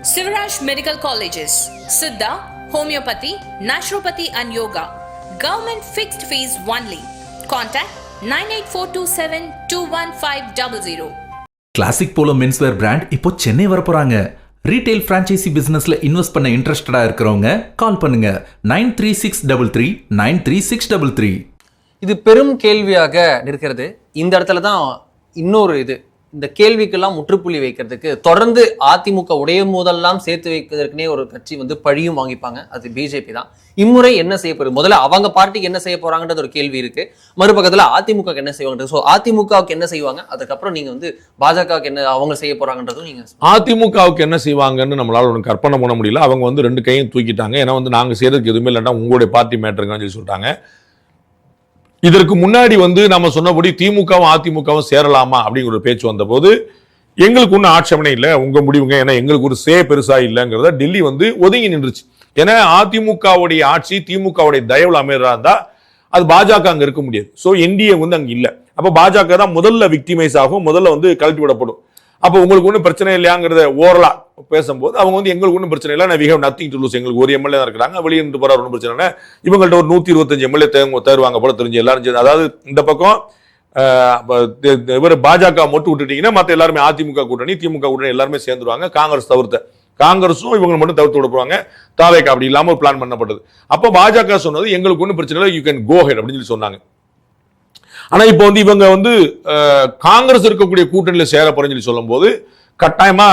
Sivaraj Medical Colleges, Siddha, Homeopathy, Naturopathy and Yoga. Government fixed fees only. Contact 98427 classic polo menswear brand இப்போ Chennai வரப்போறாங்க. Retail franchisee பிசினஸ்ல invest பண்ண இன்ட்ரெஸ்டடா இருக்கிறவங்க கால் பண்ணுங்க 9363393633. இது பெரும் கேள்வியாக இருக்கிறது. இந்த இடத்துல தான் இன்னொரு இந்த கேள்விக்கெல்லாம் முற்றுப்புள்ளி வைக்கிறதுக்கு தொடர்ந்து அதிமுக உடையும் போதெல்லாம் சேர்த்து வைப்பதற்குனே ஒரு கட்சி பழியும் வாங்கிப்பாங்க. அது பிஜேபி தான். இம்முறை என்ன செய்ய போகுது? முதல்ல அவங்க பார்ட்டிக்கு என்ன செய்ய போறாங்கன்றது ஒரு கேள்வி இருக்கு. மறுபக்கத்துல அதிமுக என்ன செய்வாங்க? ஸோ அதிமுகவுக்கு என்ன செய்வாங்க, அதுக்கப்புறம் நீங்க பாஜகவுக்கு என்ன அவங்க செய்ய போறாங்கன்றதும் நீங்க அதிமுகவுக்கு என்ன செய்வாங்கன்னு நம்மளால ஒன்று கற்பனை பண்ண முடியல. அவங்க ரெண்டு கையும் தூக்கிட்டாங்க. ஏன்னா நாங்க செய்யறதுக்கு எதுவுமே இல்லைன்னா உங்களுடைய பார்ட்டி மேட்டருங்கன்னு சொல்லி சொல்லிட்டாங்க. இதற்கு முன்னாடி நம்ம சொன்னபடி திமுகவும் அதிமுகவும் சேரலாமா அப்படிங்கிற ஒரு பேச்சு வந்த போது எங்களுக்கு ஒன்றும் ஆட்சேபனை இல்லை, உங்க முடிவுங்க, ஏன்னா எங்களுக்கு ஒரு பெருசா இல்லைங்கிறத டெல்லி ஒதுங்கி நின்றுச்சு. ஏன்னா அதிமுகவுடைய ஆட்சி திமுகவுடைய தயவுல அமைறதா இருந்தா அது பாஜக அங்க இருக்க முடியாது. ஸோ என்டிஏ அங்க இல்லை. அப்ப பாஜக தான் முதல்ல விக்டிமைஸ் ஆகும், முதல்ல கழட்டி விடப்படும். அப்போ உங்களுக்கு ஒன்றும் பிரச்சனை இல்லையாங்கிறத ஓரலா பேசும்போது அவங்க எங்களுக்கு ஒன்றும் பிரச்சனை இல்லை, நான் we have nothing to lose, எங்களுக்கு ஒரு எம்எல்ஏ தான் இருக்கிறாங்க, வெளியிட்டு போற ஒன்றும் பிரச்சனை இல்லை, இவங்கள்ட்ட ஒரு 125 எம்எல்ஏ தருவாங்க போல தெரிஞ்சு எல்லாரும். அதாவது இந்த பக்கம் இவர் பாஜக மட்டும் விட்டுட்டீங்கன்னா மற்ற எல்லாருமே அதிமுக கூட்டணி திமுக கூட்டணி எல்லாருமே சேர்ந்துருவாங்க, காங்கிரஸ் தவிர்த்த. காங்கிரஸும் இவங்க மட்டும் தவிர்த்து விடுவாங்க, தாவேக்கா அப்படி இல்லாம ஒரு பிளான் பண்ணப்பட்டது. அப்போ பாஜக சொன்னது எங்களுக்கு ஒன்றும் பிரச்சனை இல்லை, யூ கேன் கோ ஹெட் அப்படின்னு சொல்லி சொன்னாங்க. ஆனா இப்போ இவங்க காங்கிரஸ் இருக்கக்கூடிய கூட்டணியில சேர போறேன்னு சொல்லி சொல்லும் போது கட்டாயமா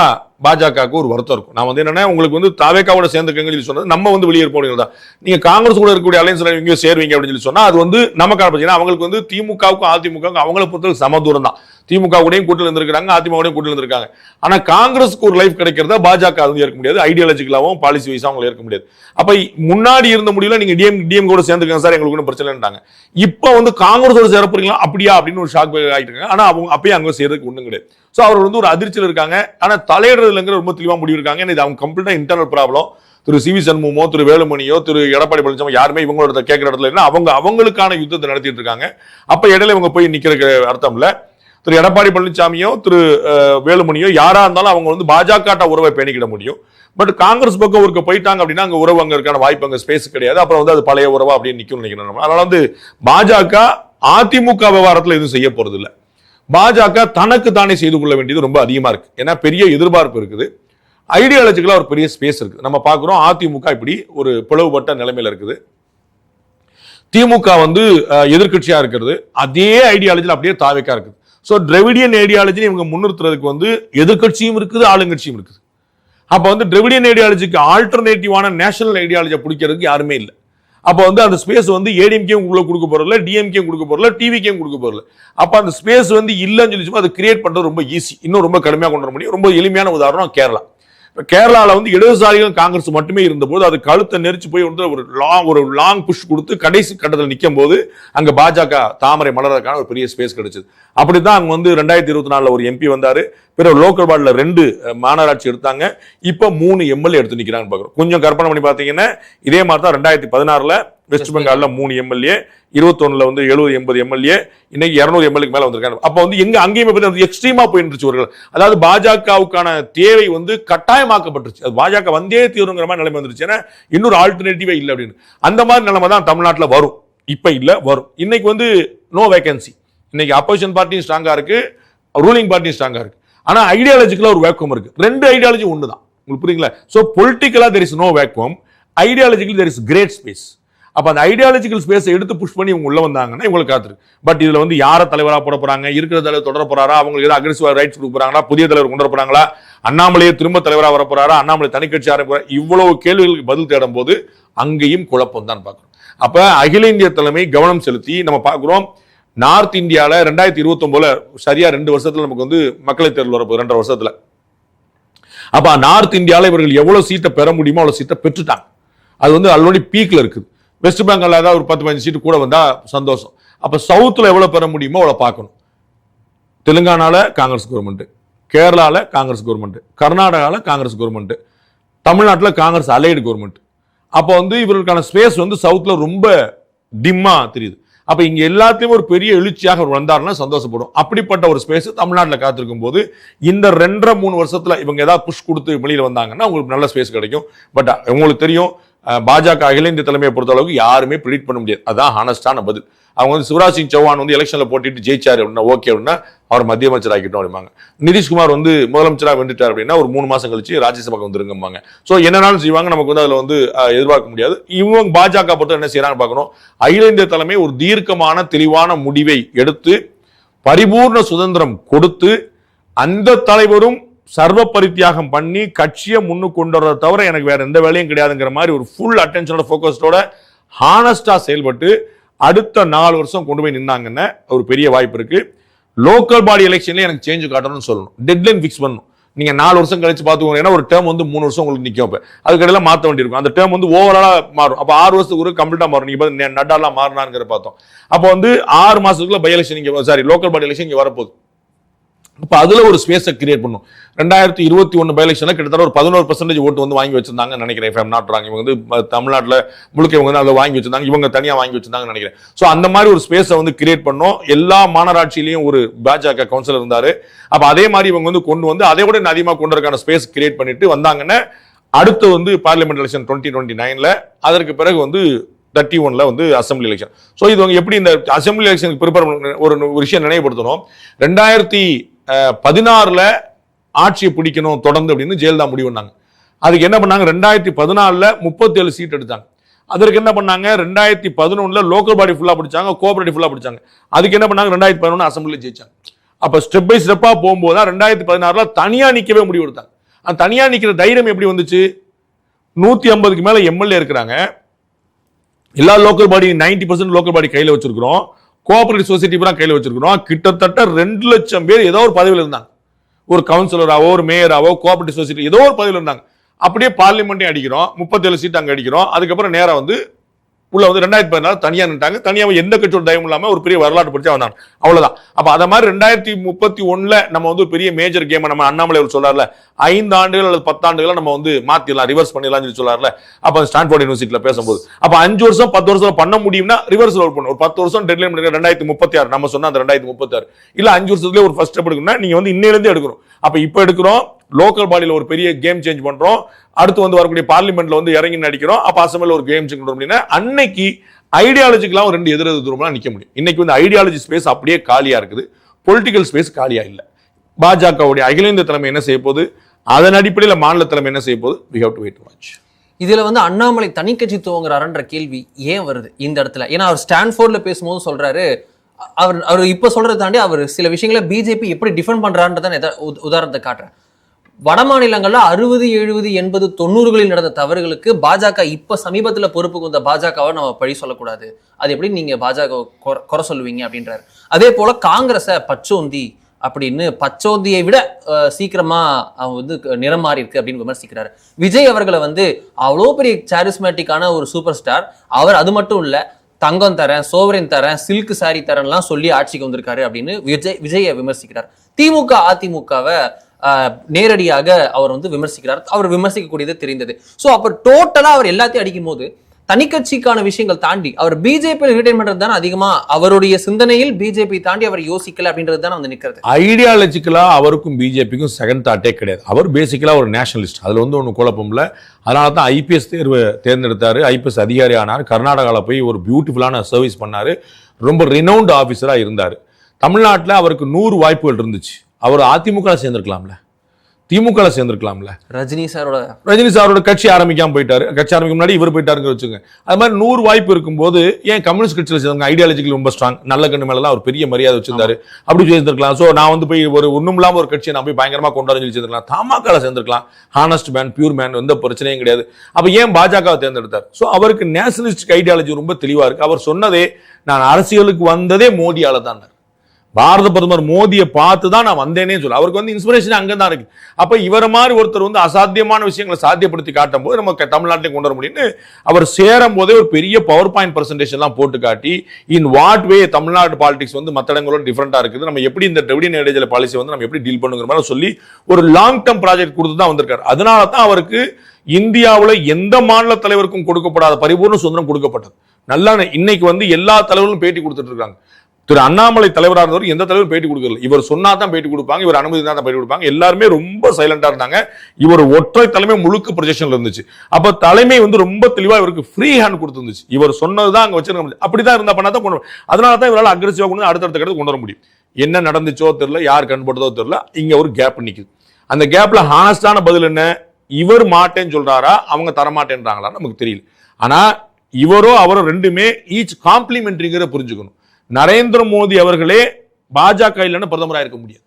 பாஜகவுக்கு ஒரு வருத்தம் இருக்கும். நான் என்னன்னா உங்களுக்கு தாவேக்காவோட சேர்ந்துக்கங்கன்னு சொல்லி சொன்னது நம்ம வெளியே போனீங்க. நீங்க காங்கிரஸ் கூட இருக்கக்கூடிய அலைன்ஸ் இங்க சேருவீங்க அப்படின்னு சொல்லி சொன்னா அது நமக்கான பிரச்சனை. அவங்களுக்கு திமுகவுக்கும் அதிமுகவுக்கும் அவங்களை பொறுத்தவரை சம தூரம் தான். திமுக கூடயும் கூட்டத்தில் இருந்திருக்காங்க, அதிமுக கூடயும் கூட்டத்தில் இருந்திருக்காங்க. ஆனா காங்கிரஸுக்கு ஒரு லைஃப் கிடைக்கிறதா பாஜக ஏற்க முடியாது, ஐடியாலஜிக்கலாவும் பாலிசி வைஸா அவங்களை ஏற்க முடியாது. அப்ப முன்னாடி இருந்த முடியல நீங்க டிஎம் கூட சேர்ந்துருக்காங்க சார், எங்களுக்கு ஒன்றும் பிரச்சனைட்டாங்க. இப்போ காங்கிரஸோட சேர போறீங்களா அப்படியா அப்படின்னு ஒரு ஷாக் ஆயிட்டு இருக்காங்க. ஆனா அவங்க அப்பயே அங்க சேர்றதுக்கு ஒண்ணும் கிடையாது. ஸோ அவர் ஒரு அதிர்ச்சியில் இருக்காங்க. ஆனா தலையிடுறதுலங்கிற ரொம்ப தெளிவா முடிவு இருக்காங்க. இது அவங்க கம்ப்ளீட்டா இன்டர்னல் ப்ராப்ளம். திரு சி வி சண்முகமோ திரு வேலுமணியோ திரு எடப்பாடி பழனிசாமி யாருமே இவங்களோட கேட்கிற இடத்துல இல்லை, அவங்களுக்கான யுத்தத்தை நடத்திட்டு இருக்காங்க. அப்ப இடையில இவங்க போய் நிக்கிற அர்த்தம் இல்ல. திரு எடப்பாடி பழனிசாமியோ திரு வேலுமணியோ யாரா இருந்தாலும் அவங்க பாஜக உறவை பேணிக்கிட முடியும். பட் காங்கிரஸ் பக்கம் ஒருக்க போயிட்டாங்க அப்படின்னா அங்க உறவு அங்க இருக்கான வாய்ப்பு அங்க ஸ்பேஸ் கிடையாது. அப்புறம் அது பழைய உறவா அப்படின்னு நிக்கும் நினைக்கிறேன். அதனால பாஜக அதிமுக விவகாரத்துல எதுவும் செய்ய போறது இல்லை. பாஜக தனக்கு தானே செய்து கொள்ள வேண்டியது ரொம்ப அதிகமா இருக்கு. ஏன்னா பெரிய எதிர்பார்ப்பு இருக்குது, ஐடியாலஜிக்கலா ஒரு பெரிய ஸ்பேஸ் இருக்கு. நம்ம பாக்குறோம் அதிமுக இப்படி ஒரு பிளவுபட்ட நிலைமையில இருக்குது. திமுக எதிர்கட்சியா இருக்கிறது, அதே ஐடியாலஜியில் அப்படியே தாவேக்கா இருக்குது. ஸோ திராவிடியன் ஐடியாலஜி இவங்க முன்னிறுத்துறதுக்கு எதிர்கட்சியும் இருக்குது, ஆளுங்கட்சியும் இருக்குது. அப்ப திராவிடியன் ஐடியாலஜிக்கு ஆல்டர்னேட்டிவான நேஷனல் ஐடியாலஜியை பிடிக்கிறதுக்கு யாருமே இல்லை. அப்போ அந்த ஸ்பேஸ் ஏடிஎம்கே உள்ள கொடுக்க போறதில்ல, டிஎம்கே கொடுக்க போறதில்ல, டிவிகே கொடுக்க போறதில்ல. அப்ப அந்த ஸ்பேஸ் இல்லைன்னு சொல்லி அது கிரியேட் பண்றது ரொம்ப ஈஸி, இன்னும் ரொம்ப கடுமையாக கொண்டு வர முடியும். ரொம்ப எளிமையான உதாரணம் கேரளா. கேரளால இடதுசாரிகள் காங்கிரஸ் மட்டுமே இருந்தபோது அது கழுத்தை நெரிச்சு போய் ஒரு லாங் புஷ் கொடுத்து கடைசி கட்டத்தில் நிற்கும் போது அங்க பாஜக தாமரை மலர்றதுக்கான ஒரு பெரிய ஸ்பேஸ் கிடைச்சது. அப்படிதான் அங்க 2024 ஒரு எம்பி வந்தாரு. பிறகு லோக்கல் பாடில 2 மாநகராட்சி எடுத்தாங்க. இப்ப 3 எம்எல்ஏ எடுத்து நிக்கிறாங்க பாக்குறோம். கொஞ்சம் கற்பனை பண்ணி பாத்தீங்கன்னா இதே மாதிரி தான் 2016 வெஸ்ட் பெங்கால்ல 3 எம்எல்ஏ, 21 70-80 எம்எல்ஏ, இன்னைக்கு 200 எம்எல்ஏக்கு மேல வந்திருக்காங்க. அப்ப எங்க அங்கேயுமே எக்ஸ்ட்ரீமா போயிருந்துச்சு அவர்கள். அதாவது பாஜகவுக்கான தேவை கட்டாயமாக்கப்பட்டுருச்சு. அது பாஜக வந்தே தீவிரங்கிற மாதிரி நிலைமை வந்துருச்சு. ஏன்னா இன்னொரு ஆல்டர்னேட்டிவே இல்லை அப்படின்னு. அந்த மாதிரி நிலைமை தான் தமிழ்நாட்டில் வரும். இப்ப இல்ல வரும். இன்னைக்கு நோ வேகன்சி. இன்னைக்கு அப்போசிஷன் பார்ட்டியும் ஸ்ட்ராங்கா இருக்கு, ரூலிங் பார்ட்டியும் ஸ்ட்ராங்கா இருக்கு. ஆனா ஐடியாலஜிக்கலா ஒரு வேக்குவம் இருக்கு. 2 ஐடியாலஜி ஒண்ணுதான். உங்களுக்கு புரியுங்களா? சோ பொலிட்டிக்கலா there is no vacuum, ideologically there is great space. அப்ப அந்த ஐடியாலஜிக்கல் ஸ்பேஸை எடுத்து புஷ் பண்ணி இவங்க உள்ள வந்தாங்கன்னா இவங்களுக்கு காத்துருக்கு. பட் இதுல யார தலைவரா போட போறாங்க, இருக்கிற தலைவர் தொடர போறாரா, அவங்களுக்கு ஏதாவது அக்ரெசிவா ரைட்ஸ் கொடுக்க போறாங்களா, புதிய தலைவர் கொண்டு வர போறாங்களா, அண்ணாமலையே திரும்ப தலைவரா வர போறாரா, அண்ணாமலை தனி கட்சி ஆரம்பிக்க, இவ்வளவு கேள்விகளுக்கு பதில் தேடும் போது அங்கேயும் குழப்பம் தான் பார்க்கிறோம். அப்ப அகில இந்திய தலைமை கவனம் செலுத்தி நம்ம பார்க்கிறோம். நார்த் இந்தியால 2029 சரியா 2 வருஷத்துல நமக்கு மக்களை தேர்தல் வரப்போகுது, 2.5 வருஷத்துல. அப்ப நார்த் இந்தியால இவர்கள் எவ்வளவு சீட்டை பெற முடியுமோ அவ்வளவு சீட்டை பெற்றுட்டாங்க. அது ஆல்ரெடி பீக்ல இருக்குது. வெஸ்ட் பெங்கால் ஏதாவது ஒரு 10-15 சீட்டு கூட வந்தா சந்தோஷம். அப்ப சவுத்துல எவ்வளவு பெற முடியுமோ அவ்வளவு பார்க்கணும். தெலுங்கானால காங்கிரஸ் கவர்மெண்ட், கேரளால காங்கிரஸ் கவர்மெண்ட், கர்நாடகால காங்கிரஸ் கவர்மெண்ட், தமிழ்நாட்டில் காங்கிரஸ் அலைடு கவர்மெண்ட். அப்போ இவர்களுக்கான ஸ்பேஸ் சவுத்ல ரொம்ப டிம்மா தெரியுது. அப்ப இங்க எல்லாத்தையும் ஒரு பெரிய எழுச்சியாக அவர் வந்தாருன்னா சந்தோஷப்படும். அப்படிப்பட்ட ஒரு ஸ்பேஸ் தமிழ்நாட்டில் காத்திருக்கும் போது இந்த 2.5-3 வருஷத்துல இவங்க ஏதாவது புஷ் கொடுத்து வெளியில வந்தாங்கன்னா உங்களுக்கு நல்ல ஸ்பேஸ் கிடைக்கும். பட் உங்களுக்கு தெரியும் பாஜக அகில இந்திய தலைமையை பொறுத்த அளவுக்கு யாருமே ப்ரிடிக்ட் பண்ண முடியாது. அதான் ஹானஸ்டான பதில். அவங்க வந்து சிவராஜ் சிங் சௌஹான் வந்து எலெக்ஷன்ல போட்டிட்டு ஜெயிச்சாரு அப்படின்னா ஓகே அப்படின்னா அவர் மத்திய அமைச்சர் ஆகிட்டோம் அப்படிம்பாங்க. நிதிஷ்குமார் வந்து முதலமைச்சராக வந்துட்டார் அப்படின்னா ஒரு 3 மாசம் கழிச்சு ராஜ்யசபாக்கு வந்துருங்கம்பாங்க. ஸோ என்னன்னாலும் செய்வாங்க, நமக்கு வந்து அதுல வந்து எதிர்பார்க்க முடியாது. இவங்க பாஜக பொறுத்த என்ன செய்யறாங்க பார்க்கணும். அகில இந்திய தலைமை ஒரு தீர்க்கமான தெளிவான முடிவை எடுத்து பரிபூர்ண சுதந்திரம் கொடுத்து அந்த தலைவரும் சர்வ பரித்தியாகம் பண்ணி கட்சியை முன்னுக்கு கொண்டு வரதை தவிர எனக்கு வேற எந்த வேலையும் கிடையாதுங்கிற மாதிரி ஒரு ஃபுல் அட்டென்ஷனோட ஃபோக்கஸ்டோட ஹானஸ்டா செயல்பட்டு அடுத்த 4 வருஷம் கொண்டு போய் நின்னாங்கன்னா ஒரு பெரிய வாய்ப்பு இருக்கு. லோக்கல் பாடி எலெக்ஷன்ல எனக்கு சேஞ்ச் காட்டணும்னு சொல்லணும், டெட்லைன் ஃபிக்ஸ் பண்ணணும். நீங்க 4 வருஷம் கழிச்சு பாத்துக்கோங்க. ஏன்னா ஒரு டேர்ம் வந்து 3 வருஷம் உங்களுக்கு நிற்கும். அதுக்கடையில மாற்ற வேண்டியிருக்கும். அந்த டேர்ம் வந்து ஓவராலா மாறும். அப்ப 6 வருஷத்துக்கு ஒரு கம்ப்ளீட்டா மாறும். நீங்க நட்டாலாம் மாறினாங்கிற பார்த்தோம். அப்போ வந்து 6 மாசத்துக்குள்ள பை எலெக்ஷன் இங்க லோக்கல் பாடி எலெக்ஷன் இங்க வரப்போகுது. அப்ப அதுல ஒரு ஸ்பேஸை கிரியேட் பண்ணும். 2021 பை எலெக்ஷன்ல கிட்டத்தட்ட ஒரு 11% ஓட்டு வந்து வாங்கி வச்சிருந்தாங்க நினைக்கிறேன். இவங்க வந்து தமிழ்நாட்டில் முழுக்க இவங்க வந்து அதை வாங்கி வச்சிருந்தாங்க, இவங்க தனியா வாங்கி வச்சிருந்தாங்கன்னு நினைக்கிறேன். ஸோ அந்த மாதிரி ஒரு ஸ்பேஸை வந்து கிரியேட் பண்ணோம். எல்லா மாநகராட்சியிலையும் ஒரு பாஜக கவுன்சிலர் இருந்தாரு. அப்ப அதே மாதிரி இவங்க வந்து கொண்டு வந்து அதை விட அதிகமாக கொண்டு வரக்கான ஸ்பேஸ் கிரியேட் பண்ணிட்டு வந்தாங்கன்னா அடுத்து வந்து பார்லிமெண்ட் எலெக்ஷன் 2029ல அதற்கு பிறகு வந்து 31ல வந்து அசம்பிளி எலெக்ஷன். ஸோ இது எப்படி இந்த அசம்பிளி எலெக்ஷனுக்கு ப்ரிப்பேர் ஒரு விஷயம் நினைவுபடுத்தணும். 2016ல ஆட்சியை பிடிக்கணும் தொடர்ந்து அப்படின்னு ஜெயலலிதா முடிவு பண்ணாங்க. அதுக்கு என்ன பண்ணாங்க, 2014ல 37 சீட் எடுத்தாங்க. அதற்கு என்ன பண்ணாங்க, 2011ல லோக்கல் பாடி ஃபுல்லா பிடிச்சாங்க, கோஆபரேட்டிவ் ஃபுல்லா பிடிச்சாங்க. அதுக்கு என்ன பண்ணாங்க, 2011 அசம்பிளி ஜெயிச்சாங்க. அப்ப ஸ்டெப் பை ஸ்டெப்பா போகும்போது 2016ல தனியா நிக்கவே முடிவு எடுத்தாங்க. அந்த தனியா நிக்கிற தைரியம் எப்படி வந்துச்சு? 150க்கு மேல எம்எல்ஏ இருக்கிறாங்க. எல்லா லோக்கல் பாடி 90% லோக்கல் பாடி கையில வச்சிருக்கிறோம். கோஆபரேட்டிவ் சொசைட்டி பூரா கையில வச்சிருக்கிறோம். கிட்டத்தட்ட 2 லட்சம் பேர் ஏதோ ஒரு பதவியில் இருந்தாங்க. ஒரு கவுன்சிலராவோ ஒரு மேயராவோ கோஆபரேட்டிவ் சொசைட்டி ஏதோ ஒரு பதவியில் இருந்தாங்க. அப்படியே பார்லிமெண்ட்டையும் அடிக்கிறோம், 37 சீட் அங்க அடிக்கிறோம். அதுக்கப்புறம் நேரம் வந்து உள்ள வந்து 2016 தனியா நின்றாங்க. தனியா எந்த கட்சியோட தயவும் இல்லாம ஒரு பெரிய வரலாற்று படிச்சா வந்தாங்க. அவ்வளவுதான். அப்ப அத மாதிரி 2031ல நம்ம வந்து பெரிய மேஜர் கேம் நம்ம அண்ணாமலை சொல்றாருல 5 ஆண்டுகள் அல்லது 10 ஆண்டுகள் நம்ம வந்து மாத்திடலாம், ரிவர்ஸ் பண்ணிடலாம் சொல்றாருல. அப்ப ஸ்டான்ஃபோர்ட் யூனிவர்சிட்டியில பேசும்போது அப்ப 5 வருஷம் 10 வருஷம் பண்ண முடியும்னா ரிவர்ஸ் பண்ணும். ஒரு 10 வருஷம் டெட்லைன் 2036 நம்ம சொன்ன அந்த 2036 இல்ல 5 வருஷத்துலயே ஒரு ஃபர்ஸ்ட் ஸ்டெப் எடுக்கணும்னா நீங்க வந்து இன்னையில இருந்தே எடுக்கணும். அப்ப இப்ப எடுக்கிறோம், லோக்கல் பாடியில ஒரு பெரிய கேம் சேஞ்ச் பண்றோம். அடுத்து வந்து வரக்கூடிய பார்லிமெண்ட்ல வந்து இறங்கி நடிக்கிறோம். அப்ப அசம்பிளில ஒரு கேம் சேஞ்ச் பண்றோம் அப்படின்னா அன்னைக்கு ஐடியாலஜிக்கெல்லாம் ஒரு 2 எதிர் தூரம்லாம் நிக்க முடியும். இன்னைக்கு வந்து ஐடியாலஜி ஸ்பேஸ் அப்படியே காலியா இருக்குது, பொலிட்டிக்கல் ஸ்பேஸ் காலியா இல்ல. பாஜகவுடைய அகில இந்திய தலைமை என்ன செய்ய போகுது, அதன் அடிப்படையில் மாநில தலைமை என்ன செய்ய போகுது, we have to wait and watch. இதுல வந்து அண்ணாமலை தனி கட்சி துவங்குறாருன்ற கேள்வி ஏன் வருது இந்த இடத்துல? ஏன்னா அவர் ஸ்டான்ஃபோர்ட்ல பேசும்போது சொல்றாரு, அவர் இப்ப சொல்றதை தாண்டி அவர் சில விஷயங்களை பிஜேபி எப்படி டிஃபெண்ட் பண்றான்றதான் உதாரணத்தை காட்டுறேன். வட மாநிலங்கள்ல 60, 70, 80, 90களில் நடந்த தவறுகளுக்கு பாஜக இப்ப சமீபத்துல பொறுப்புக்கு வந்த பாஜகவை நம்ம பழி சொல்லக்கூடாது, அது எப்படி நீங்க பாஜக குறை சொல்லுவீங்க அப்படின்றாரு. அதே போல காங்கிரஸை பச்சோந்தி அப்படின்னு, பச்சோந்தியை விட சீக்கிரமா அவங்க வந்து நிறம் மாறி இருக்கு அப்படின்னு விமர்சிக்கிறாரு. விஜய் அவர்களை வந்து அவ்வளோ பெரிய சாரிஸ்மேட்டிக்கான ஒரு சூப்பர் ஸ்டார், அவர் அது மட்டும் இல்ல தங்கம் தரேன், சோவரின் தரேன், சில்க் சாரி தரேன்லாம் சொல்லி ஆட்சிக்கு வந்திருக்காரு அப்படின்னு விஜயை விமர்சிக்கிறார். திமுக அதிமுகவை நேரடியாக அவர் வந்து விமர்சிக்கிறார். அவர் விமர்சிக்கக்கூடியது தெரிந்தது. சோ அப்ப டோட்டலா அவர் எல்லாத்தையும் அடிக்கும் போது தனி கட்சிக்கான விஷயங்கள் தாண்டி அவர் பிஜேபி ரிட்டைன் பண்றது தானே அதிகமா அவருடைய சிந்தனையில் பிஜேபி தாண்டி அவர் யோசிக்கல அப்படின்றது தானே வந்து நிக்கிறது. ஐடியாலஜிக்கலா அவருக்கும் பிஜேபிக்கும் செகண்ட் தாட்டே கிடையாது. அவர் பேசிக்கலா ஒரு நேஷனலிஸ்ட், அதுல வந்து ஒன்றும் குழப்பம் இல்லை. அதனால தான் ஐபிஎஸ் தேர்வு தேர்ந்தெடுத்தாரு, ஐபிஎஸ் அதிகாரி ஆனார், கர்நாடகாவில் போய் ஒரு பியூட்டிஃபுல்லான சர்வீஸ் பண்ணாரு, ரொம்ப ரினவுண்ட் ஆபீசரா இருந்தார். தமிழ்நாட்டில் அவருக்கு 100 வாய்ப்புகள் இருந்துச்சு. அவர் அதிமுக சேர்ந்திருக்கலாம்ல, திமுக சேர்ந்திருக்கலாம்ல. ரஜினி சாரோட கட்சி ஆரம்பிக்காம போயிட்டாரு, கட்சி ஆரம்பிக்க முன்னாடி இவர் போயிட்டாருன்னு வச்சுங்க. அது மாதிரி 100 வாய்ப்பு இருக்கும்போது ஏன் கம்யூனிஸ்ட் கட்சியில் சேர்ந்தாங்க? ஐடியாலஜிக்கல் ரொம்ப ஸ்ட்ராங், நல்ல கண்ணு மேலாம் ஒரு பெரிய மரியாதை வச்சிருந்தாரு, அப்படி சேர்ந்திருக்கலாம். ஸோ நான் வந்து போய் ஒரு ஒன்றும் இல்லாம ஒரு கட்சியை நான் போய் பயங்கரமா கொண்டாட சொல்லி சேர்ந்திருக்கலாம். தமாகால சேர்ந்திருக்கலாம், ஹானஸ்ட் மேன், பியூர் மேன், எந்த பிரச்சனையும் கிடையாது. அப்ப ஏன் பாஜகவை தேர்ந்தெடுத்தார்? ஸோ அவருக்கு நேஷனலிஸ்ட் ஐடியாலஜி ரொம்ப தெளிவா இருக்கு. அவர் சொன்னதே, நான் அரசியலுக்கு வந்ததே மோடியால தான். பாரத பிரதமர் மோடியை பார்த்து தான் நான் வந்தேனே சொல்ல. அவருக்கு வந்து இன்ஸ்பிரேஷன் அங்கே தான் இருக்கு. அப்ப இவரை மாதிரி ஒருத்தர் வந்து அசாத்தியமான விஷயங்களை சாத்தியப்படுத்தி காட்டும் போது நம்ம தமிழ்நாட்டிலையும் கொண்டு வர முடியும்னு அவர் சேரும் போதே ஒரு பெரிய பவர் பாயிண்ட் பிரசன்டேஷன்லாம் போட்டு காட்டி in what way Tamil Nadu politics வந்து மற்ற இடங்களோட டிஃபரெண்டா இருக்குது, நம்ம எப்படி இந்த டிவிடெண்ட் இடைஞ்சல் பாலிசி வந்து நம்ம எப்படி டீல் பண்ணுங்கிற மாதிரி சொல்லி ஒரு லாங் டேர்ம் ப்ராஜெக்ட் கொடுத்து தான் வந்திருக்காரு. அதனால தான் அவருக்கு இந்தியாவில் எந்த மாநில தலைவருக்கும் கொடுக்கப்படாத பரிபூர்ண சுதந்திரம் கொடுக்கப்பட்டது. நல்லா இன்னைக்கு வந்து எல்லா தலைவர்களும் பேட்டி கொடுத்துட்டு இருக்காங்க. திரு அண்ணாமலை தலைவராக இருந்தவர் எந்த தலைவரும் பேட்டி கொடுக்கல. இவர் சொன்னா தான் பேட்டி கொடுப்பாங்க, இவர் அனுமதி தான் பேட்டி கொடுப்பாங்க. எல்லாருமே ரொம்ப சைலண்டா இருந்தாங்க. இவர் ஒற்றை தலைமை முழுக்க ப்ரொஜெக்ஷன்ல இருந்துச்சு. அப்ப தலைமை வந்து ரொம்ப தெளிவா இவருக்கு ஃப்ரீ ஹேண்ட் கொடுத்துருந்துச்சு. இவர் சொன்னதுதான் அங்க வச்சிருக்க. அப்படிதான் இருந்தா பண்ணா தான் கொண்டு வரும். அதனால தான் இவரால் அக்ரெசிவா கொண்டு அடுத்தடுத்த கட்டத்துக்கு கொண்டு வர முடியும். என்ன நடந்துச்சோ தெரியல, யார் கண்பட்டதோ தெரியல, இங்க ஒரு கேப் நிக்குது. அந்த கேப்ல ஹானஸ்டான பதில் என்ன? இவர் மாட்டேன்னு சொல்றாரா, அவங்க தரமாட்டேன்றாங்களா நமக்கு தெரியல. ஆனா இவரோ அவரோ ரெண்டுமே ஈச் காம்ப்ளிமெண்ட்ரிங்கிற புரிஞ்சுக்கணும். நரேந்திர மோடி அவர்களே பாஜக இல்லைன்னு பிரதமராக இருக்க முடியாது.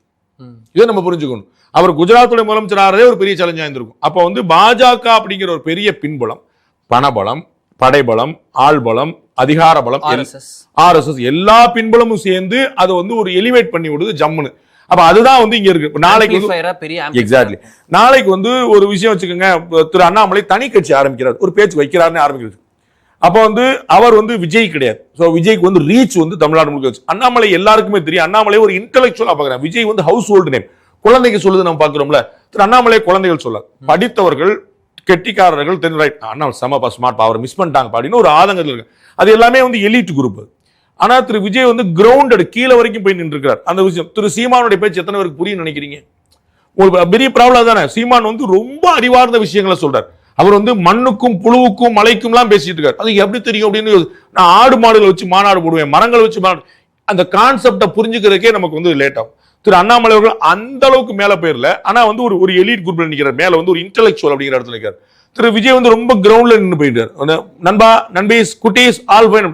இதை நம்ம புரிஞ்சுக்கணும். அவர் குஜராத்துடைய முதலமைச்சராகவே ஒரு பெரிய சேலஞ்சா இருந்திருக்கும். அப்ப வந்து பாஜக அப்படிங்கிற ஒரு பெரிய பின்புலம், பணபலம், படைபலம், ஆள்பலம், அதிகார பலம், RSS எல்லா பின்புலமும் சேர்ந்து அதை வந்து ஒரு எலிவேட் பண்ணி விடுது ஜம்முன்னு. அப்ப அதுதான் வந்து இங்க இருக்கு. நாளைக்கு எக்ஸாக்ட்லி நாளைக்கு வந்து ஒரு விஷயம் வச்சுக்கோங்க, திரு அண்ணாமலை தனி கட்சி ஆரம்பிக்கிறார், ஒரு பேச்சு வைக்கிறாருன்னு ஆரம்பிக்கிறது. அப்ப வந்து அவர் வந்து விஜய் கிடையாது. சோ விஜய்க்கு வந்து ரீச் வந்து தமிழ்நாடு முழுக்க வச்சு. அண்ணாமலை எல்லாருக்குமே தெரியும். அண்ணாமலை ஒரு இன்டெலெக்சுவலா பாக்குறேன். விஜய் வந்து ஹவுஸ் ஹோல்டு நேம், குழந்தைக்கு சொல்லுது நம்ம பாக்குறோம்ல. திரு அண்ணாமலை குழந்தைகள் சொல்ல, படித்தவர்கள், கெட்டிக்காரர்கள், அண்ணா சம ஸ்மார்ட், அவர் மிஸ் பண்ணிட்டாங்க அப்படின்னு ஒரு ஆதங்கத்தில் இருக்கு. அது எல்லாமே வந்து எலிட் குரூப். ஆனா திரு விஜய் வந்து கிரவுண்டட் கீழே வரைக்கும் போய் நின்று இருக்கிறார். அந்த விஷயம் திரு சீமானுடைய பேச்சு எத்தனை பேருக்கு புரியும் நினைக்கிறீங்க? ஒரு பெரிய ப்ராப்ளம் தானே. சீமான் வந்து ரொம்ப அறிவார்ந்த விஷயங்களை சொல்றார். அவர் வந்து மண்ணுக்கும் புழுவுக்கும் மலைக்கும் எல்லாம் பேசிட்டு இருக்காரு. அது எப்படி தெரியும் அப்படின்னு, நான் ஆடு மாடுகளை வச்சு மாநாடு போடுவேன், மரங்களை வச்சு அந்த கான்செப்டை புரிஞ்சுக்கிறதுக்கே நமக்கு வந்து லேட் ஆகும். திரு அண்ணாமலை அவர்கள் அந்த அளவுக்கு மேல போயிடல. ஆனா வந்து ஒரு எலிட் குரூப்ல நிக்கிறார், மேல வந்து ஒரு இன்டெலெக்சுவல் அப்படிங்கிற இடத்துல நிற்கிறார். திரு விஜய் வந்து ரொம்ப கிரவுண்ட்ல நின்று போயிட்டார். நண்பா, நண்பீஸ், குட்டீஸ், ஆல் ஃபைன்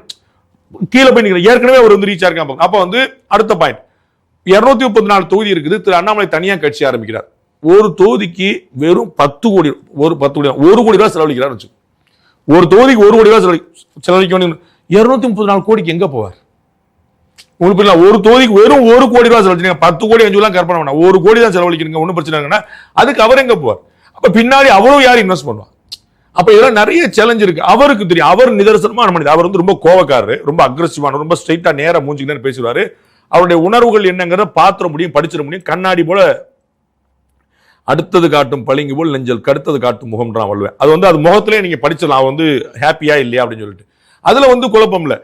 கீழே போய் நிற்கிறார். ஏற்கனவே அவர் வந்து ரீச் ஆயிருக்காங்க. அப்ப வந்து அடுத்த பாயிண்ட், 234 தொகுதி இருக்குது. திரு அண்ணாமலை தனியா கட்சி ஆரம்பிக்கிறார். ஒரு தொகுதிக்கு வெறும் 10 கோடி, ஒரு 1 கோடி ரூபாய் செலவழிக்கிறார். ஒரு தொகுதிக்கு 1 கோடி ரூபாய் செலவழிக்க வேண்டிய 234 கோடிக்கு எங்க போவார்? உங்களுக்கு ஒரு தொகுதிக்கு வெறும் 1 கோடி ரூபாய் செலவழிச்சிருங்க. 10 கோடி 5 எல்லாம் கற்பனை பண்ணா 1 கோடி தான் செலவழிக்கிறீங்க, ஒன்னும் பிரச்சனை இல்லைன்னா அதுக்கு அவர் எங்க போவார்? அப்ப பின்னாடி அவ்வளவு யார் இன்வெஸ்ட் பண்ணுவா? அப்ப இதெல்லாம் நிறைய சேலஞ்ச் இருக்கு. அவருக்கு தெரியும். அவர் நிதர்சனமான மனிதர். அவர் வந்து ரொம்ப கோவக்காரரு, ரொம்ப அக்ரெசிவான, ரொம்ப ஸ்ட்ரைட்டா நேரா மூஞ்சிக்கிட்டு பேசுவாரு. அவருடைய உணர்வுகள் என்னங்கிறத பாத்திர முடியும், படிச்சிட முடியும். கண்ணாடி போல அடுத்தது காட்டும் பளிங்கு போல் நெஞ்சல் கடுத்தது காட்டும் முகம்ன்றான் வள்ளுவன். அது வந்து அது முகத்திலே நீங்க படிச்சிடலாம் வந்து ஹாப்பியா இல்லையா அப்படின்னு சொல்லிட்டு. அதுல வந்து குழப்பம் இல்லை.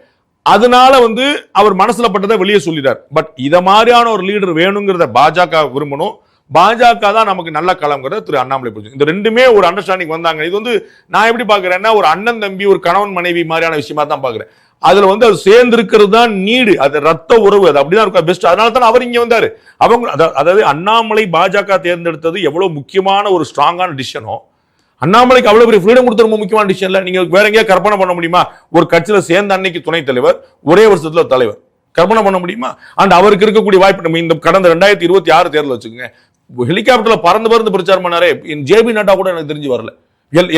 அதனால வந்து அவர் மனசுல பட்டதை வெளியே சொல்லிட்டார். பட் இத மாதிரியான ஒரு லீடர் வேணுங்கிறத பாஜக விரும்பணும். பாஜக தான் நமக்கு நல்ல களம்ங்கிறத திரு அண்ணாமலை புரிஞ்சு. இந்த ரெண்டுமே ஒரு அண்டர்ஸ்டாண்டிங் வந்தாங்க. இது வந்து நான் எப்படி பாக்குறேன்னா, ஒரு அண்ணன் தம்பி, ஒரு கணவன் மனைவி மாதிரியான விஷயமா தான் பாக்குறேன். அதுல வந்து அது சேர்ந்து இருக்கிறது தான் நீடு, அது ரத்த உறவு, அது அப்படிதான் இருக்கும் பெஸ்ட். அதனால தான் அவர் இங்க வந்தாரு. அவங்க அதாவது அண்ணாமலை பாஜக தேர்ந்தெடுத்தது எவ்வளவு முக்கியமான ஒரு ஸ்ட்ராங்கான டிசிஷனோ, அண்ணாமலைக்கு அவ்வளவு பெரிய ஃப்ரீடம் கொடுத்த ரொம்ப முக்கியமான டிசிஷன் இல்ல. நீங்க வேற எங்கேயா கற்பனை பண்ண முடியுமா? ஒரு கட்சியில சேர்ந்த அன்னைக்கு துணைத் தலைவர், ஒரே வருஷத்துல தலைவர், கற்பனை பண்ண முடியுமா? அண்ட் அவருக்கு இருக்கக்கூடிய வாய்ப்பு நம்ம இந்த கடந்த 2026 தேர்தல் வச்சுக்கோங்க, ஹெலிகாப்டர்ல பறந்து பிரச்சாரம் பண்ணாரே. ஜேபி நட்டா கூட எனக்கு தெரிஞ்சு வரல.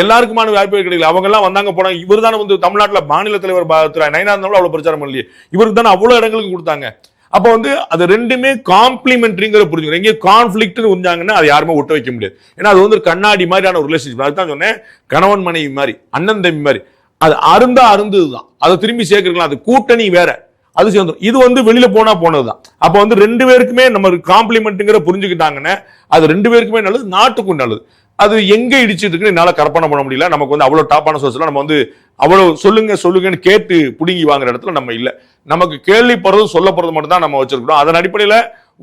எல்லாருக்குமான வாய்ப்பு கிடைக்கல. அவங்க எல்லாம் வந்தாங்க போனாங்க. இவர் தானே வந்து தமிழ்நாட்டில் மாநில தலைவர் நயினார் அவ்வளவு பிரச்சாரம் பண்ணலையே, இவருக்கு தானே அவ்வளவு இடங்களுக்கு கொடுத்தாங்க. அப்ப வந்து அது ரெண்டுமே காம்ப்ளிமெண்ட்ரிங்கிற புரிஞ்சுக்கணும். எங்கேயும் கான்ஃபிளிக்ட்னு புரிஞ்சாங்கன்னா அது யாருமே ஒட்ட வைக்க முடியாது. ஏன்னா அது வந்து ஒரு கண்ணாடி மாதிரியான ஒரு ரிலேஷன்ஷிப். அதுதான் சொன்னேன், கணவன் மனைவி மாதிரி, அண்ணன் தம்பி மாதிரி. அது அருந்ததுதான். அதை திரும்பி சேர்க்கலாம். அது கூட்டணி வேற, அது சேர்ந்துடும். இது வந்து வெளியில போனதுதான். அப்ப வந்து ரெண்டு பேருக்குமே நம்ம காம்ப்ளிமெண்ட்ங்கிற புரிஞ்சுக்கிட்டாங்கன்னா அது ரெண்டு பேருக்குமே நல்லது, நாட்டுக்கும் நல்லது. அது எங்க இடிச்சிட்டு இருக்குன்னு என்னால கற்பனை பண்ண முடியல. நமக்கு வந்து அவ்வளவு டாப்பான சோர்ஸ்ல நம்ம வந்து அவ்வளவு சொல்லுங்கன்னு கேட்டு புடுங்கி வாங்குற இடத்துல நம்ம இல்ல. நமக்கு கேள்விப்படுறது சொல்ல போறது மட்டும் தான் நம்ம வச்சிருக்கோம். அதன் அடிப்படையில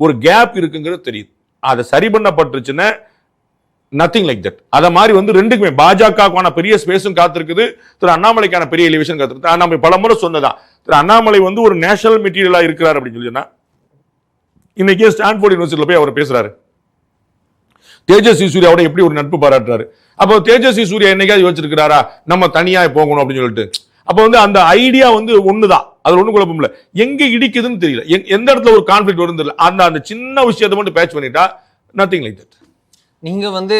ஒரு கேப் இருக்குங்கிறது தெரியுது. அதை சரி பண்ணப்பட்டுருச்சுன்னா நத்திங் லைக் தட். அத மாதிரி வந்து ரெண்டுக்குமே பாஜகவுக்கான பெரிய ஸ்பேஸும் காத்திருக்குது, திரு அண்ணாமலைக்கான பெரிய எலிவேஷன் காத்திருக்கு. நம்ம பலமுறை சொன்னதான், திரு அண்ணாமலை வந்து ஒரு நேஷனல் மெட்டீரியலா இருக்கிறார் அப்படின்னு சொல்லி சொன்னா, இன்னைக்கு ஸ்டான்ஃபோர்ட் யூனிவர்சிட்டியில போய் அவர் பேசுறாரு. தேஜஸ்வி சூர்யாவோட எப்படி ஒரு நட்பு பாராட்டுறாரு. அப்போ தேஜஸ்வி சூர்யா என்னைக்காவது யோசிச்சிருக்கிறாரா நம்ம தனியா போகணும் அப்படின்னு சொல்லிட்டு? அப்ப வந்து அந்த ஐடியா வந்து ஒண்ணுதான், அது ஒண்ணு குழப்பம் இல்ல. எங்க இடிக்குதுன்னு தெரியல, எந்த இடத்துல ஒரு கான்ஃபிளிக்ட் வருதுன்னு தெரியல. அந்த சின்ன விஷயத்தை மட்டும் பேட்ச் பண்ணிட்டா நத்திங் லைக் தட். நீங்க வந்து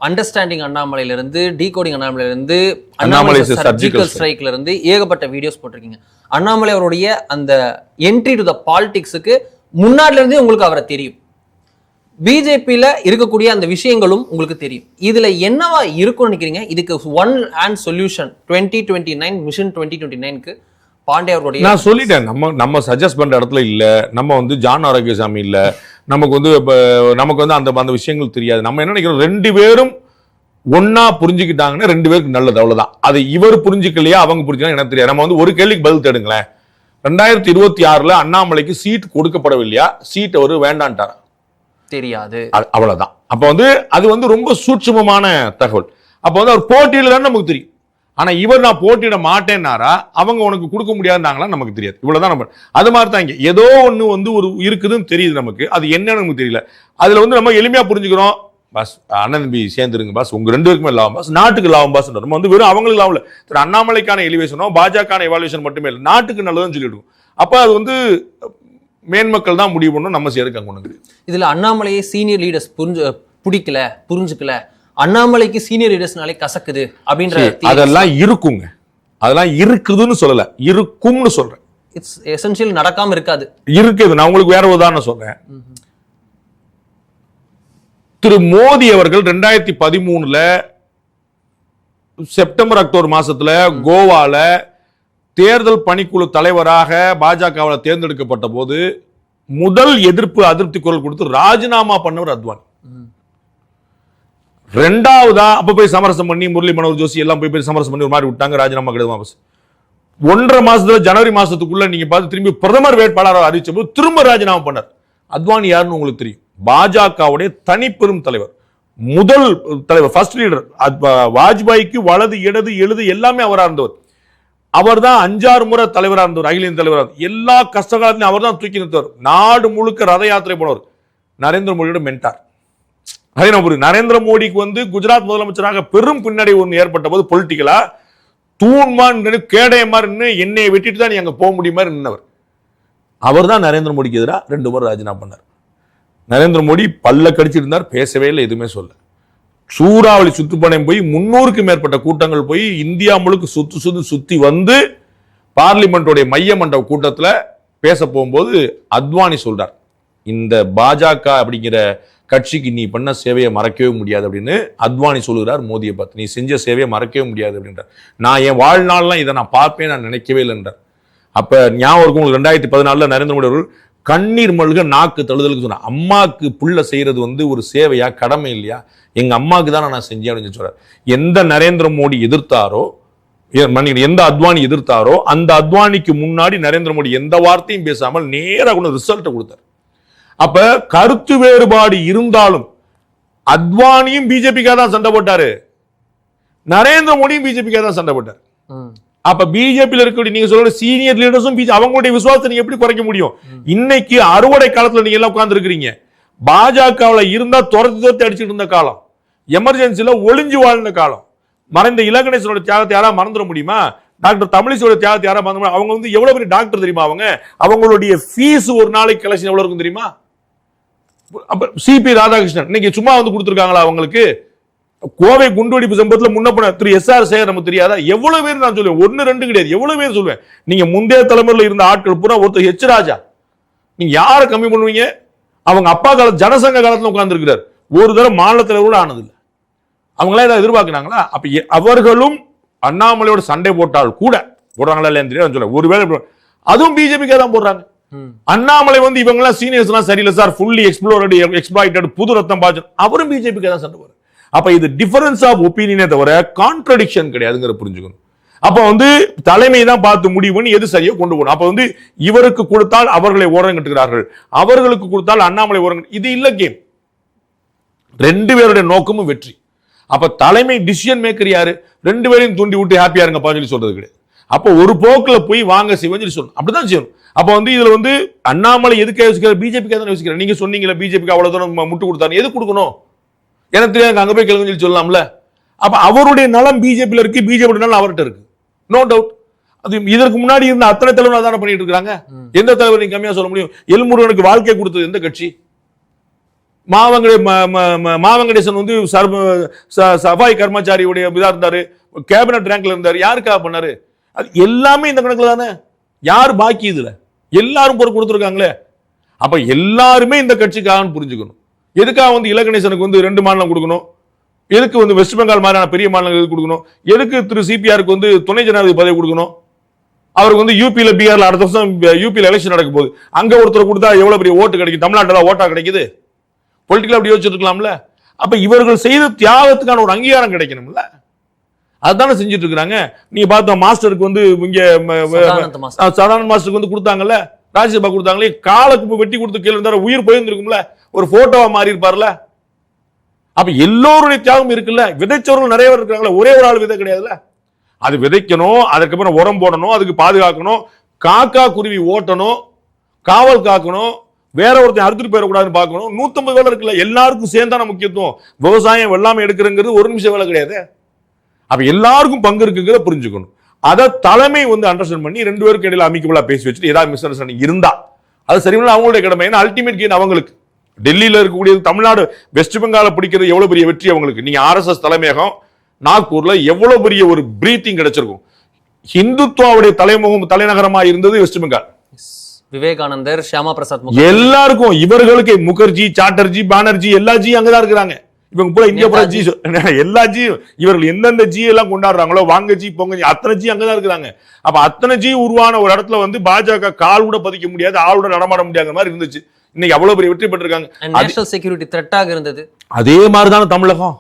அண்டர்ஸ்டாண்டிங் அண்ணாமலையில இருந்து, டீகோடிங் அண்ணாமலையில இருந்து, அண்ணாமலை சர்ஜிக்கல் ஸ்ட்ரைக்ல இருந்து ஏகப்பட்ட வீடியோஸ் போட்டிருக்கீங்க. அண்ணாமலை அவருடைய அந்த என்ட்ரி டு த பாலிடிக்ஸுக்கு முன்னாடில இருந்தே உங்களுக்கு அவரை தெரியும். பிஜேபியில இருக்கக்கூடிய அந்த விஷயங்களும் உங்களுக்கு தெரியும். இதுல என்னவா இருக்கும்னு நினைக்கிறீங்க? இதுக்கு ஒன் அண்ட் சொல்யூஷன் 2029 மிஷன் 2029க்கு பாண்டே அவர்களுடைய நான் சொல்லிட்டேன். நம்ம சஜஸ்ட் பண்ற இடத்துல இல்ல, நம்ம வந்து ஜான் ஆரோக்கியசாமி இல்ல, நமக்கு வந்து அந்த விஷயங்கள் தெரியாது. நம்ம என்ன நினைக்கிறோம், ரெண்டு பேரும் ஒன்னா புரிஞ்சுக்கிட்டாங்கன்னா ரெண்டு பேருக்கு நல்லது, அவ்வளவுதான். அது இவர் புரிஞ்சுக்கலையா அவங்க புரிஞ்சுக்கலாம் எனக்கு தெரியாது. நம்ம வந்து ஒரு கேள்விக்கு பதில் தேடுங்களேன். 2026 அண்ணாமலைக்கு சீட் கொடுக்கப்படவில்லையா, சீட் அவரு வேண்டான்ட்டாரா? தெரியாது, அவ்வளவுதான். அப்ப வந்து அது வந்து ரொம்ப சூட்சுமமான தகவல். அப்ப வந்து அவர் போட்டியில தான் நமக்கு தெரியும். ஆனா இவர் நான் போட்டியிட மாட்டேன்னாரா, அவங்க உனக்கு கொடுக்க முடியாதுனாங்களா நமக்கு தெரியாது. இவ்வளவுதான். நம்ம அது மாதிரி தான் இங்க ஏதோ ஒண்ணு வந்து ஒரு இருக்குதுன்னு தெரியுது நமக்கு, அது என்னன்னு நமக்கு தெரியல. அதுல வந்து நம்ம எளிமையா புரிஞ்சுக்கிறோம், பாஸ் அண்ணன் தம்பி சேர்ந்துருங்க பாஸ், உங்க ரெண்டு பேருக்குமே லாபம் பாஸ், நாட்டுக்கு லாபம் பாஸ். நம்ம வந்து வெறும் அவங்களுக்கு லாபம் இல்ல, அண்ணாமலைக்கான எலிவேஷனோ பாஜக எவாலுவேஷன் மட்டுமே இல்லை, நாட்டுக்கு நல்லதுன்னு சொல்லிடுவோம். அப்ப அது வந்து மேன்மக்கள் தான் முடிவு பண்ணணும், நம்ம சேர்க்க கொண்டு. இதுல அண்ணாமலையே சீனியர் லீடர்ஸ் பிடிக்கல, புரிஞ்சுக்கல, அண்ணாமலைக்கு சீனியர் லீடர்ஸ்னாலே கசக்குது அப்படின்ற அதெல்லாம் இருக்குங்க, அதெல்லாம் இருக்குதுன்னு சொல்லல, இருக்கும்னு சொல்றேன். இட்ஸ் எசென்ஷியல், நடக்காம இருக்காது, இருக்குது. நான் உங்களுக்கு வேற உதாரணம் சொல்றேன். திரு மோடி அவர்கள் 2013 செப்டம்பர் அக்டோபர் மாசத்துல கோவால தேர்தல் பணிக்குழு தலைவராக பாஜகவில் தேர்ந்தெடுக்கப்பட்ட போது முதல் எதிர்ப்பு அதிருப்தி குரல் கொடுத்து ராஜினாமா பண்ணவர் அத்வானி. ரெண்டாவதா அப்ப போய் சமரசம் பண்ணி முரளி மனோகர் ஜோஷி எல்லாம் போய் சமரசம் பண்ணி ஒரு மாதிரி விட்டாங்க, ராஜினாமா கிடையாது வாபஸ். 1.5 மாசத்துல ஜனவரி மாசத்துக்குள்ள நீங்க பார்த்து திரும்பி பிரதமர் வேட்பாளராக அறிவிச்ச போது திரும்ப ராஜினாமா பண்ணார். அத்வானி யாருன்னு உங்களுக்கு தெரியும், பாஜகவுடைய தனிப்பெரும் தலைவர், முதல் தலைவர், ஃபர்ஸ்ட் லீடர். வாஜ்பாய்க்கு வலது இடது எழுது எல்லாமே அவரா இருந்தவர். அவர் தான் 5-6 முறை தலைவராக இருந்தவர், அகில இந்திய தலைவராக. எல்லா கஷ்டகாலத்தையும் அவர் தான் தூக்கி நிறுத்தவர். நாடு முழுக்க ரத யாத்திரை போனவர். நரேந்திர மோடியோட மென்டார். அதே நம்ம நரேந்திர மோடிக்கு வந்து குஜராத் முதலமைச்சராக பெரும் பின்னடைவு ஒன்று ஏற்பட்ட போது பொலிட்டிக்கலா தூண்மான் கேடயமாறு என்னையை வெட்டிட்டு தான் நீ அங்க போக முடியுமா நின்றவர். அவர் தான் நரேந்திர மோடிக்கு எதிராக 2 முறை ராஜினாமா பண்ணார். நரேந்திர மோடி பல்ல கடிச்சிட்டு இருந்தார், பேசவே இல்லை, எதுவுமே சொல்ல. சூறாவளி சுற்றுப்பயணம் போய் 300க்கும் மேற்பட்ட கூட்டங்கள் போய் இந்தியா முழுக்க சுத்தி வந்து பார்லிமெண்டோடைய மைய மண்டப கூட்டத்தில் பேச போகும்போது அத்வானி சொல்றார், இந்த பாஜக அப்படிங்கிற கட்சிக்கு நீ பண்ண சேவையை மறக்கவே முடியாது அப்படின்னு அத்வானி சொல்லுகிறார் மோடியை பார்த்து. நீ செஞ்ச சேவையை மறக்கவே முடியாது அப்படின்றார். நான் என் வாழ்நாள்லாம் இதை நான் பார்ப்பேன் நான் நினைக்கவே இல்லைன்றார். அப்ப ஞாபகம் உங்களுக்கு 2014 நரேந்திர மோடி அவர்கள் கண்ணீர் மல்க நாக்கு தழுதலுக்கு சொன்னார். அம்மாக்கு புள்ள செய்யறது வந்து ஒரு சேவையா, கடமை இல்லையா? எங்க அம்மாவுக்கு தான் நான் செஞ்சேன் அப்படின்னு சொல்றாரு. எந்த நரேந்திர மோடி எதிர்த்தாரோ, எந்த அத்வானி எதிர்த்தாரோ அந்த அத்வானிக்கு முன்னாடி நரேந்திர மோடி எந்த வார்த்தையும் பேசாமல் நேராக கொண்டு ரிசல்ட் கொடுத்தார். அப்ப கருத்து வேறுபாடு இருந்தாலும் அத்வானியும் பிஜேபிக்காக தான் சண்டை போட்டாரு, நரேந்திர மோடியும் பிஜேபிக்காக தான் சண்டை போட்டார். அப்ப பிஜேபியில் இருக்கக்கூடிய நீங்க சொல்ற சீனியர் லீடர்ஸும் அவங்களுடைய விசுவாசத்தை நீங்க எப்படி குறைக்க முடியும்? இன்னைக்கு அறுவடை காலத்துல நீங்க எல்லாம் உட்கார்ந்து இருக்கிறீங்க. பாஜகவில் இருந்தா துரத்தி அடிச்சுட்டு இருந்த காலம், எமர்ஜென்சில ஒளிஞ்சு வாழ்ந்த காலம். மறைந்த இலகணேசனோட தியாகத்தை யாரா மறந்துட முடியுமா? டாக்டர் தமிழிசோட தியாகத்தை யாரா மறந்துட முடியும்? அவங்க வந்து எவ்வளவு பெரிய டாக்டர் தெரியுமா? அவங்களுடைய ஃபீஸ் ஒரு நாளைக்கு கலெக்ஷன் எவ்வளவு இருக்கும் தெரியுமா? சிபி ராதாகிருஷ்ணன் இன்னைக்கு சும்மா வந்து கொடுத்துருக்காங்களா அவங்களுக்கு? கோவை குண்டுவெடிப்பு சம்பவத்தில் முன்ன திரு SR சேகர் நமக்கு தெரியாதா? எவ்வளவு பேர் நான் சொல்லுவேன், 1-2 கிடையாது, எவ்வளவு பேர் சொல்லுவேன். நீங்க முந்தைய தலைமுறையில் இருந்த ஆட்கள் பூரா ஒருத்தர் H ராஜா, நீங்க யாரை கம்மி பண்ணுவீங்க? அவங்க அப்பா கால ஜனசங்க காலத்துல உட்கார்ந்து இருக்கிறார், ஒரு தடவை மாநில தலைவர் கூட ஆனதில்லை. அவங்களா ஏதாவது எதிர்பார்க்கிறாங்களா? அப்ப அவர்களும் அண்ணாமலையோட சண்டை போட்டால் கூட போடுறாங்களா இல்லையா தெரியாது சொல்ல, ஒருவேளை அதுவும் பிஜேபிக்காக தான் போடுறாங்க. அண்ணாமலை வந்து இவங்க எல்லாம் சீனியர்ஸ் எல்லாம் சரியில்லை சார், ஃபுல்லி எக்ஸ்ப்ளாய்டட் புது ரத்தம் பாஜன், அவரும் பிஜேபிக்காக தான் சண்டை போடுறாரு. அப்ப இது டிஃபரன்ஸ் ஆஃப் ஒப்பீனியனே தவிர கான்ட்ரடிக்ஷன் கிடையாதுங்கிற புரிஞ்சுக்கணும். அப்ப வந்து தலைமை தான் பார்த்து முடிவு பண்ணி எது சரியா கொண்டு போகணும். அப்ப வந்து இவருக்கு கொடுத்தால் அவர்களை ஓரங்கட்டுகிறார்கள், அவர்களுக்கு கொடுத்தால் அண்ணாமலை ஓரங்கட்டு, இது இல்ல கேம். 2 பேருடைய நோக்கமும் வெற்றி. அப்ப தலைமை டிசிஷன் மேக்கர் யாரு? 2 பேரையும் தூண்டி விட்டு ஹாப்பியா இருங்க சொல்லி சொல்றது கிடையாது. அப்ப ஒரு போக்குல போய் வாங்க செய்வன்னு சொல்லணும், அப்படிதான் செய்யணும். அப்ப வந்து இதுல வந்து அண்ணாமலை எதுக்கு யோசிக்கிறார்? பிஜேபிக்காக தான் யோசிக்கிறார். நீங்க சொன்னீங்களா பிஜேபிக்கு அவ்வளவு தூரம் முட்டு கொடுத்தாரு, எது கொடுக்கணும்? எனக்கு தெரியாது, அங்க போய் கேளுங்க சொல்லி சொல்லலாம்ல. அப்ப அவருடைய நலம் பிஜேபியில் இருக்கு, பிஜேபி நலம் அவர்கிட்ட இருக்கு, நோ டவுட். அது இதற்கு முன்னாடி இருந்த அத்தனை தலைவர் தானே பண்ணிட்டு இருக்காங்க. எந்த தலைவர் நீங்க கம்மியா சொல்ல முடியும்? எல்முருகனுக்கு வாழ்க்கை கொடுத்தது எந்த கட்சி? மாவெங்கடேசன் வந்து சஃபாய் கர்மச்சாரியுடைய இதா இருந்தாரு, கேபினட் ரேங்க்ல இருந்தாரு, யாருக்காக பண்ணாரு? அது எல்லாமே இந்த கணக்குல தானே. யார் பாக்கி? இதுல எல்லாரும் பொறுப்பு கொடுத்துருக்காங்களே. அப்ப எல்லாருமே இந்த கட்சிக்காக புரிஞ்சுக்கணும். எதுக்காக வந்து இலகணேசனுக்கு வந்து 2 மாநிலம் கொடுக்கணும், எதுக்கு வந்து வெஸ்ட் பெங்கால் மாதிரியான பெரிய மாநிலங்களுக்கு கொடுக்கணும், எதுக்கு திரு சிபிஆருக்கு வந்து துணை ஜனாதிபதி பதவி கொடுக்கணும், அவருக்கு வந்து யூபியில பீகார்ல அடுத்த வருஷம் யூபியில எலெக்ஷன் நடக்க போகுது, அங்க ஒருத்தர் கொடுத்தா எவ்வளவு பெரிய ஓட்டு கிடைக்கும், தமிழ்நாட்டுல ஓட்டா கிடைக்குது, பொலிட்டிக்கலா அப்படி யோசிச்சுட்டு இருக்கலாம்ல. அப்ப இவர்கள் செய்த தியாகத்துக்கான ஒரு அங்கீகாரம் கிடைக்கணும்ல, அதுதானே செஞ்சுட்டு இருக்காங்க. நீங்க பார்த்தோம் மாஸ்டருக்கு வந்து இங்க சாதாரண மாஸ்டருக்கு வந்து கொடுத்தாங்கல்ல, ராஜ்யசபா கொடுத்தாங்களே, காலக்கு வெட்டி கொடுத்து கீழே இருந்தாரு, உயிர் போயிருந்திருக்கும்ல, ஒரு போட்டோவா மாறி இருப்பார்ல. அப்ப எல்லோருடைய தியாகம் இருக்குல்ல, விதைச்சவர்கள் நிறைய பேர் இருக்காங்களா, ஒரே ஒரு ஆள் விதை கிடையாதுல்ல. அது விதைக்கணும், அதுக்கப்புறம் உரம் போடணும், அதுக்கு பாதுகாக்கணும், காக்கா குருவி ஓட்டணும், காவல் காக்கணும், வேற ஒருத்தன் அறுத்துட்டு போயிடக்கூடாதுன்னு பார்க்கணும். 150 வேலை இருக்குல்ல, எல்லாருக்கும் சேர்ந்தான முக்கியத்துவம். விவசாயம் வெள்ளாமை எடுக்கிறங்கிறது ஒரு நிமிஷம் வேலை கிடையாது. அப்ப எல்லாருக்கும் பங்கு இருக்குங்கிறத புரிஞ்சுக்கணும். அதை தலைமை வந்து அண்டர்ஸ்டாண்ட் பண்ணி 2 பேருக்கு இடையில அமிக்கபிளா பேசி வச்சுட்டு ஏதாவது மிஸ் அண்டர்ஸ்டாண்டிங் இருந்தா அது சரியான அவங்களுடைய கடமை. ஏன்னா அல்டிமேட் கெயின் அவங்களுக்கு. டெல்லியில இருக்கக்கூடிய தமிழ்நாடு வெஸ்ட் பெங்கால பிடிக்கிறது எவ்வளவு பெரிய வெற்றி அவங்களுக்கு. நீங்க RSS தலைமையகம் நாக்பூர்ல எவ்வளவு பெரிய ஒரு பிரீத்திங் கிடைச்சிருக்கும். ஹிந்துத்வாவுடைய தலைநகரமா இருந்தது வெஸ்ட் பெங்கால். விவேகானந்தர், ஷியாமா பிரசாத், எல்லாருக்கும் இவர்களுக்கு முகர்ஜி, சாட்டர்ஜி, பானர்ஜி எல்லா ஜி அங்கதான் இருக்கிறாங்க. இவங்க கூட இந்தியா பூரா ஜி, எல்லா ஜி இவர்கள் எந்தெந்த ஜி எல்லாம் கொண்டாடுறாங்களோ, வாங்க ஜி பொங்க ஜி அத்தனை ஜி அங்கதான் இருக்கிறாங்க. அப்ப அத்தனை ஜி உருவான ஒரு இடத்துல வந்து பாஜக கால் கூட பதிக்க முடியாது, ஆள் கூட நடமாட முடியாத மாதிரி இருந்துச்சு. இன்னைக்கு அவ்வளவு பெரிய வெற்றி பெற்றிருக்காங்க. நேஷனல் செக்யூரிட்டி த்ரெட்டாக இருந்தது. அதே மாதிரிதான் தமிழகம்,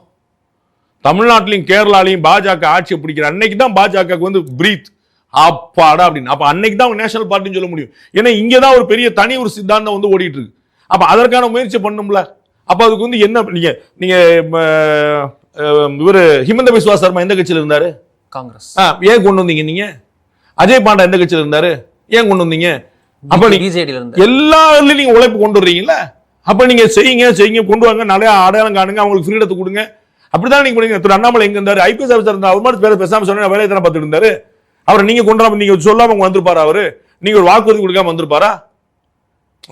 தமிழ்நாட்டிலையும் கேரளாலையும் பாஜக ஆட்சியை பிடிக்கிற அன்னைக்கு தான் பாஜக வந்து பிரீத் அப்பாடா அப்படின்னு. அப்ப அன்னைக்கு தான் நேஷனல் பார்ட்டின்னு சொல்ல முடியும். ஏன்னா இங்கதான் ஒரு பெரிய தனி ஒரு சித்தாந்தம் வந்து ஓடிட்டு இருக்கு. அப்ப அதற்கான முயற்சி பண்ணும்ல. அப்ப அதுக்கு வந்து என்ன, நீங்க இவரு ஹிமந்த பிஸ்வா சர்மா எந்த கட்சியில இருந்தாரு? காங்கிரஸ். ஏன் கொண்டு வந்தீங்க நீங்க? அஜய் பாண்டா எந்த கட்சியில இருந்தாரு? ஏன் கொண்டு வந்தீங்க? அப்ப எல்லாருலயும் நீங்க உழைப்பு கொண்டு வர்றீங்கல்ல. அப்ப நீங்க செய்யுங்க கொண்டு வாங்க, நிறைய அடையாளம் காணுங்க, அவங்களுக்கு ஃப்ரீடத்தை கொடுங்க. அப்படிதான் நீங்க பண்ணுங்க. திரு அண்ணாமலை எங்க இருந்தாரு? IPS ஆஃபீஸர் இருந்தாரு. அவர் மாதிரி பேசாம சொன்ன வேலையை தானே பார்த்துட்டு இருந்தாரு. அவரை நீங்க கொண்டாம நீங்க சொல்லாம அவங்க வந்திருப்பாரா? அவரு நீங்க ஒரு வாக்குறுதி கொடுக்காம வந்திருப்பாரா?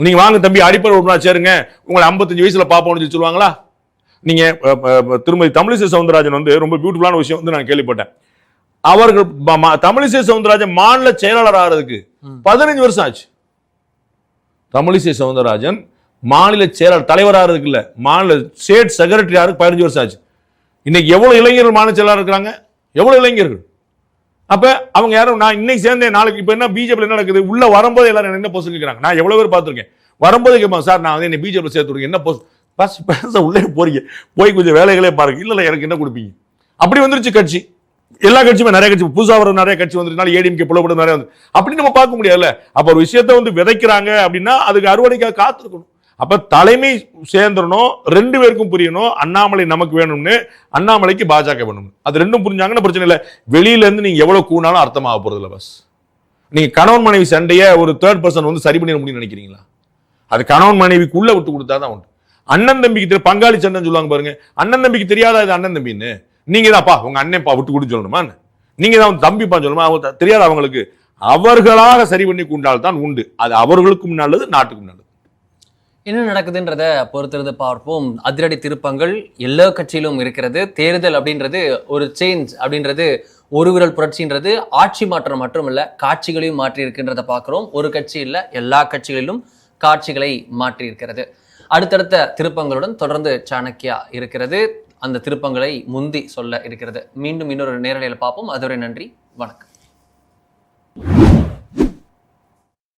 நீங்க வாங்க தம்பி அடிப்படை உறுப்பினர் சேருங்க, உங்களை 55 வயசுல பாப்போம்னு சொல்லுவாங்களா? நீங்க திருமதி தமிழிசை சவுந்தரராஜன் வந்து ரொம்ப பியூட்டிஃபுல்லான விஷயம் வந்து நான் கேள்விப்பட்டேன். அவர்கள் தமிழிசை சவுந்தரராஜன் மாநில செயலாளர் ஆகிறதுக்கு 15 வருஷம் ஆச்சு. தமிழிசை சவுந்தரராஜன் மாநில செயலாளர் தலைவர் ஆகிறதுக்கு இல்ல, மாநில ஸ்டேட் செக்ரட்டரி ஆகிறதுக்கு 15 வருஷம் ஆச்சு. இன்னைக்கு எவ்வளவு இளைஞர்கள் மாநில செயலாளர் இருக்கிறாங்க? எவ்வளவு இளைஞர்கள்? அப்ப அவங்க யாரும் நான் இன்னைக்கு சேர்ந்தேன் நாளைக்கு இப்ப என்ன பிஜேபி என்ன நடக்குது, உள்ள வரும்போது எல்லாரும் என்ன போஸ்ட் கேட்கறாங்க. நான் எவ்வளவு பேர் பார்த்திருக்கேன். வரும்போது கேட்பாங்க, சார் நான் வந்து என்ன பிஜேபி சேர்த்து விடுங்க, என்ன போஸ்ட் பஸ் பேச உள்ளே போறீங்க, போய் கொஞ்சம் வேலைகளே பாருங்க, இல்ல எனக்கு என்ன கொடுப்பீங்க. அப்படி வந்துருச்சு கட்சி. எல்லா கட்சியுமே நிறைய கட்சி புதுசா வர நிறைய கட்சி வந்துருந்தாலும் ஏடிஎம்கே புலப்படும் நிறைய வந்து அப்படி நம்ம பார்க்க முடியாதுல்ல. அப்ப ஒரு விஷயத்த வந்து விதைக்கிறாங்க அப்படின்னா அதுக்கு அறுவடைக்காக காத்திருக்கணும். அப்ப தலைமை சேர்ந்துடணும், 2 பேருக்கும் புரியணும். அண்ணாமலை நமக்கு வேணும்னு, அண்ணாமலைக்கு பாஜக வேணும். அது ரெண்டும் புரிஞ்சாங்கன்னா பிரச்சனை இல்லை. வெளியில இருந்து நீங்க எவ்வளவு கூணாலும் அர்த்தமாக போறது இல்லை. பஸ் நீங்க கணவன் மனைவி சண்டைய ஒரு 3rd பர்சன் வந்து சரி பண்ணிட முடியும்னு நினைக்கிறீங்களா? அது கணவன் மனைவிக்குள்ள விட்டு கொடுத்தாதான் உண்டு. அண்ணன் தம்பிக்கு பங்காளி சண்டைன்னு சொல்லுவாங்க பாருங்க. அண்ணன் தம்பிக்கு தெரியாதா இது அண்ணன் தம்பின்னு? நீங்க தான்ப்பா உங்க அண்ணன்ப்பா விட்டு கொடுத்து சொல்லணுமா? நீங்க தான் தம்பிப்பா சொல்லணுமா? அவங்க தெரியாது அவங்களுக்கு. அவர்களாக சரி பண்ணி கொண்டால் தான் உண்டு. அது அவர்களுக்கும் நல்லது, நாட்டுக்கும் நல்லது. என்ன நடக்குதுன்றத பொறுத்திருந்து பார்ப்போம். அதிரடி திருப்பங்கள் எல்லா கட்சியிலும் இருக்கிறது. தேர்தல் அப்படின்றது ஒரு சேஞ்ச் அப்படின்றது, ஒரு விரல் புரட்சின்றது ஆட்சி மாற்றம் மட்டும் இல்ல, காட்சிகளையும் மாற்றி இருக்கின்றத பார்க்கிறோம். ஒரு கட்சி இல்ல, எல்லா கட்சிகளிலும் காட்சிகளை மாற்றி இருக்கிறது. அடுத்தடுத்த திருப்பங்களுடன் தொடர்ந்து சாணக்கியா இருக்கிறது. அந்த திருப்பங்களை முந்தி சொல்ல இருக்கிறது. மீண்டும் இன்னொரு நேரலையில் பார்ப்போம். அதுவரை நன்றி, வணக்கம்.